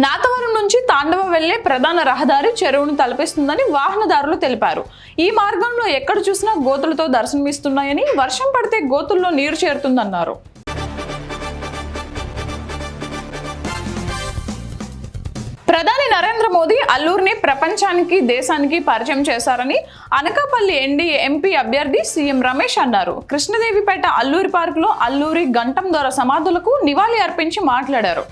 నాతవరం నుంచి తాండవ వెళ్లే ప్రధాన రహదారి చెరువును తలపిస్తుందని వాహనదారులు తెలిపారు. ఈ మార్గంలో ఎక్కడ చూసినా గోతులతో దర్శనమిస్తున్నాయని, వర్షం పడితే గోతుల్లో నీరు చేరుతుందన్నారు. ప్రధాని నరేంద్ర మోదీ అల్లూరిని ప్రపంచానికి, దేశానికి పరిచయం చేశారని అనకాపల్లి ఎన్డీఏ ఎంపీ అభ్యర్థి సీఎం రమేష్ అన్నారు. కృష్ణదేవిపేట అల్లూరి పార్కులో అల్లూరి గంటం దొర సమాధులకు నివాళి అర్పించి మాట్లాడారు.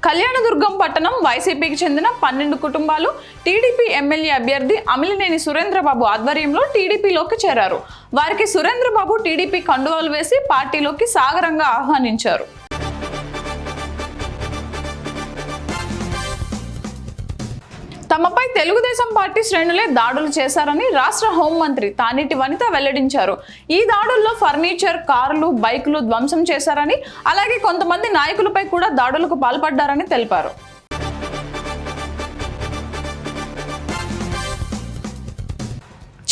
కళ్యాణదుర్గం పట్టణం వైసీపీకి చెందిన 12 కుటుంబాలు టీడీపీ ఎమ్మెల్యే అభ్యర్థి అమిలినేని సురేంద్రబాబు ఆధ్వర్యంలో టీడీపీలోకి చేరారు. వారికి సురేంద్రబాబు టీడీపీ కండువాలు వేసి పార్టీలోకి సాగరంగా ఆహ్వానించారు. తమపై తెలుగుదేశం పార్టీ శ్రేణులే దాడులు చేశారని రాష్ట్ర హోంమంత్రి తానేటి వనిత వెల్లడించారు. ఈ దాడుల్లో ఫర్నిచర్, కార్లు, బైకులు ధ్వంసం చేశారని, అలాగే కొంతమంది నాయకులపై కూడా దాడులకు పాల్పడ్డారని తెలిపారు.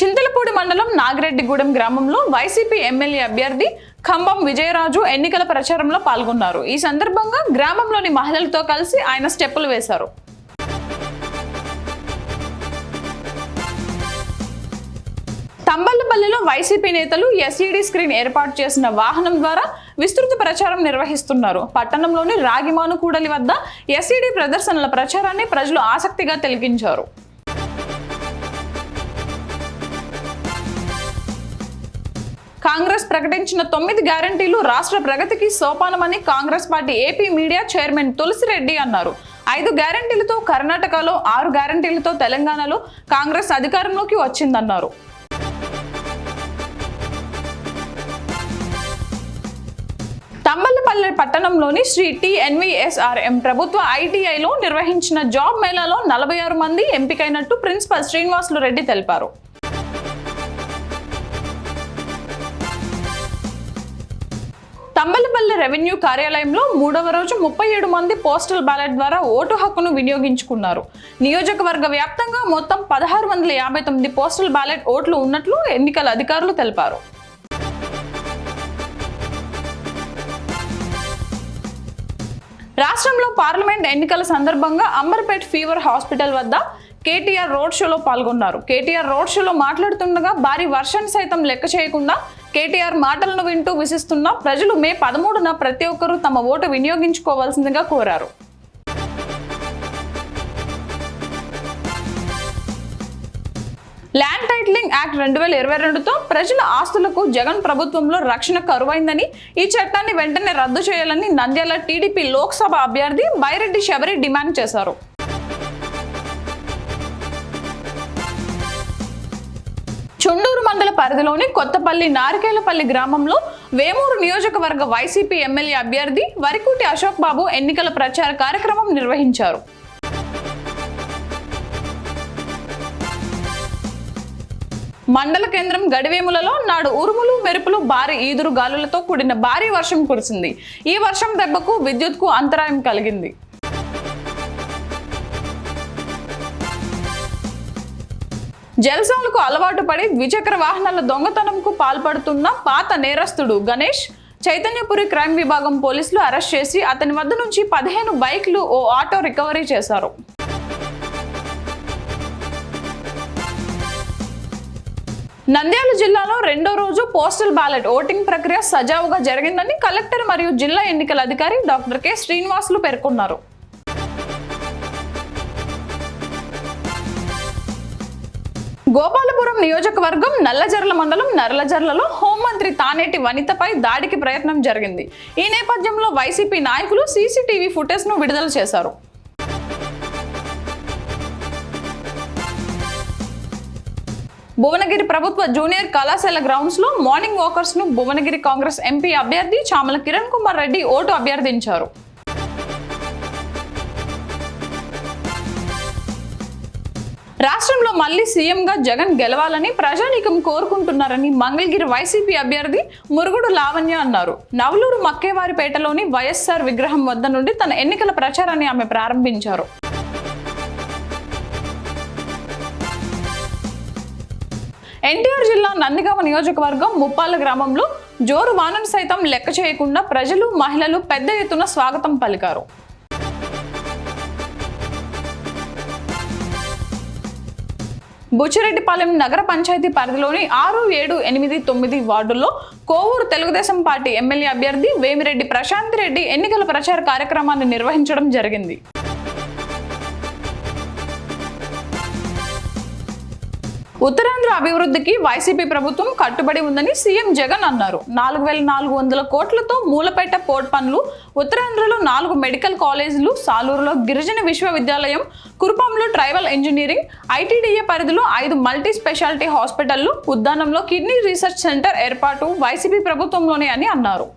చింతలపూడి మండలం నాగిరెడ్డిగూడెం గ్రామంలో వైసీపీ ఎమ్మెల్యే అభ్యర్థి ఖంబం విజయరాజు ఎన్నికల ప్రచారంలో పాల్గొన్నారు. ఈ సందర్భంగా గ్రామంలోని మహిళలతో కలిసి ఆయన స్టెప్పులు వేశారు. తంబళ్లపల్లిలో వైసీపీ నేతలు ఎస్ఈడి స్క్రీన్ ఏర్పాటు చేసిన వాహనం ద్వారా విస్తృత ప్రచారం నిర్వహిస్తున్నారు. పట్టణంలోని రాగిమాను కూడలి వద్ద ఎస్ఈడి ప్రదర్శనల ప్రచారాన్ని ప్రజలు ఆసక్తిగా తిలకించారు. కాంగ్రెస్ ప్రకటించిన 9 గ్యారంటీలు రాష్ట్ర ప్రగతికి సోపానమని Congress party AP media chairman Tulasireddy అన్నారు. 5 గ్యారంటీలతో కర్ణాటకలో, 6 గ్యారంటీలతో తెలంగాణలో కాంగ్రెస్ అధికారంలోకి వచ్చిందన్నారు. తంబళ్లపల్లి పట్టణంలోని శ్రీ టిఎన్విఎస్ఆర్ఎం ప్రభుత్వ ఐటీఐలో నిర్వహించిన జాబ్ మేళాలో 46 మంది ఎంపికైనట్టు ప్రిన్సిపల్ శ్రీనివాసులు రెడ్డి తెలిపారు. తంబళ్లపల్లి రెవెన్యూ కార్యాలయంలో 3వ రోజు 37 మంది పోస్టల్ బ్యాలెట్ ద్వారా ఓటు హక్కును వినియోగించుకున్నారు. నియోజకవర్గ వ్యాప్తంగా మొత్తం 1659 పోస్టల్ బ్యాలెట్ ఓట్లు ఉన్నట్లు ఎన్నికల అధికారులు తెలిపారు. రాష్ట్రంలో పార్లమెంట్ ఎన్నికల సందర్భంగా అంబర్పేట్ ఫీవర్ హాస్పిటల్ వద్ద కేటీఆర్ రోడ్ షోలో పాల్గొన్నారు. కేటీఆర్ రోడ్ షోలో మాట్లాడుతుండగా భారీ వర్షాన్ని సైతం లెక్క చేయకుండా కేటీఆర్ మాటలను వింటూ విసిస్తున్న ప్రజలు మే 13న ప్రతి ఒక్కరూ తమ ఓటు వినియోగించుకోవాల్సిందిగా కోరారు. ల్యాండ్ టైటిలింగ్ యాక్ట్ 2022తో ప్రజల ఆస్తులకు జగన్ ప్రభుత్వంలో రక్షణ కరువైందని, ఈ చట్టాన్ని వెంటనే రద్దు చేయాలని నంద్యాల టీడీపీ లోక్సభ అభ్యర్థి బైరెడ్డి శబరి డిమాండ్ చేశారు. చుండూరు మండల పరిధిలోని కొత్తపల్లి నారికేలపల్లి గ్రామంలో వేమూరు నియోజకవర్గ వైసీపీ ఎమ్మెల్యే అభ్యర్థి వరికుటి అశోక్ బాబు ఎన్నికల ప్రచార కార్యక్రమం నిర్వహించారు. మండల కేంద్రం గడివేములలో నాడు ఉరుములు, మెరుపులు, భారీ ఈదురు గాలులతో కూడిన భారీ వర్షం కురిసింది. ఈ వర్షం దెబ్బకు విద్యుత్కు అంతరాయం కలిగింది. జల్సాలకు అలవాటు పడి ద్విచక్ర వాహనాల దొంగతనంకు పాల్పడుతున్న పాత నేరస్తుడు గణేష్ చైతన్యపురి క్రైమ్ విభాగం పోలీసులు అరెస్ట్ చేసి అతని వద్ద నుంచి 15 బైక్లు, ఓ ఆటో రికవరీ చేశారు. నంద్యాల జిల్లాలో 2వ రోజు పోస్టల్ బ్యాలెట్ ఓటింగ్ ప్రక్రియ సజావుగా జరిగిందని కలెక్టర్ మరియు జిల్లా ఎన్నికల అధికారి డాక్టర్ కె శ్రీనివాసులు పేర్కొన్నారు. గోపాలపురం నియోజకవర్గం నల్లజర్ల మండలం నర్లజర్లలో హోంమంత్రి తానేటి వనితపై దాడికి ప్రయత్నం జరిగింది. ఈ నేపథ్యంలో వైసీపీ నాయకులు సీసీటీవీ ఫుటేజ్ను విడుదల చేశారు. భువనగిరి ప్రభుత్వ జూనియర్ కళాశాల గ్రౌండ్స్ లో మార్నింగ్ వాకర్స్ ను భువనగిరి కాంగ్రెస్ ఎంపీ అభ్యర్థి చామల కిరణ్ కుమార్ రెడ్డి ఓటు అభ్యర్థించారు. రాష్ట్రంలో మళ్లీ సీఎంగా జగన్ గెలవాలని ప్రజానీకం కోరుకుంటున్నారని మంగళగిరి వైసీపీ అభ్యర్థి మురుగుడు లావణ్య అన్నారు. నవలూరు మక్కేవారిపేటలోని వైఎస్ఆర్ విగ్రహం వద్ద నుండి తన ఎన్నికల ప్రచారాన్ని ఆమె ప్రారంభించారు. ఎన్టీఆర్ జిల్లా నందిగామ నియోజకవర్గం ముప్పాల గ్రామంలో జోరు వానను సైతం లెక్క చేయకుండా ప్రజలు, మహిళలు పెద్ద ఎత్తున స్వాగతం పలికారు. బుచ్చిరెడ్డిపాలెం నగర పంచాయతీ పరిధిలోని 6, 7, 8, 9 వార్డుల్లో కోవూరు తెలుగుదేశం పార్టీ ఎమ్మెల్యే అభ్యర్థి వేమిరెడ్డి ప్రశాంత్ రెడ్డి ఎన్నికల ప్రచార కార్యక్రమాన్ని నిర్వహించడం జరిగింది. ఉత్తరాంధ్ర అభివృద్ధికి వైసీపీ ప్రభుత్వం కట్టుబడి ఉందని సీఎం జగన్ అన్నారు. 4,400 కోట్లతో మూలపేట పోర్ట్ పనులు, ఉత్తరాంధ్రలో 4 మెడికల్ కాలేజీలు, సాలూరులో గిరిజన విశ్వవిద్యాలయం, కురుపంలో ట్రైబల్ ఇంజనీరింగ్, ఐటీడీఏ పరిధిలో 5 మల్టీ స్పెషాలిటీ హాస్పిటళ్లు, ఉద్దానంలో కిడ్నీ రీసెర్చ్ సెంటర్ ఏర్పాటు వైసీపీ ప్రభుత్వంలోనే అని అన్నారు.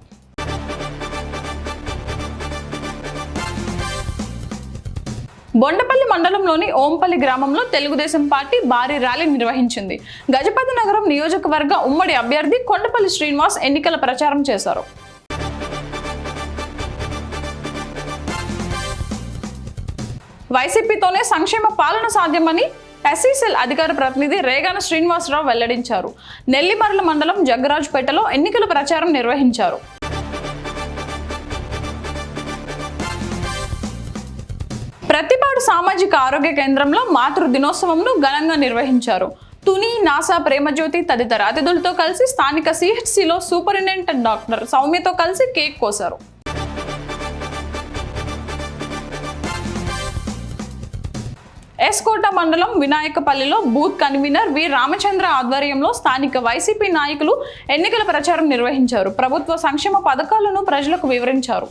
బొండపల్లి మండలంలోని ఓంపల్లి గ్రామంలో తెలుగుదేశం పార్టీ భారీ ర్యాలీ నిర్వహించింది. గజపతి నగరం నియోజకవర్గ ఉమ్మడి అభ్యర్థి కొండపల్లి శ్రీనివాస్ ఎన్నికల ప్రచారం చేశారు. వైసీపీతోనే సంక్షేమ పాలన సాధ్యమని ఎస్సీసెల్ అధికార ప్రతినిధి రేగాన శ్రీనివాసరావు వెల్లడించారు. నెల్లిమర్ల మండలం జగ్గరాజుపేటలో ఎన్నికల ప్రచారం నిర్వహించారు. ప్రతిపాడు సామాజిక ఆరోగ్య కేంద్రంలో మాతృ దినోత్సవంను ఘనంగా నిర్వహించారు. తుని, నాసా, ప్రేమజ్యోతి తదితర అతిథులతో కలిసి స్థానిక సిహెచ్సిలో సూపరింటెండెంట్ డాక్టర్ సౌమ్యతో కలిసి కేక్ కోశారు. ఎస్కోట మండలం వినాయకపల్లిలో బూత్ కన్వీనర్ వి రామచంద్ర ఆధ్వర్యంలో స్థానిక వైసీపీ నాయకులు ఎన్నికల ప్రచారం నిర్వహించారు. ప్రభుత్వ సంక్షేమ పథకాలను ప్రజలకు వివరించారు.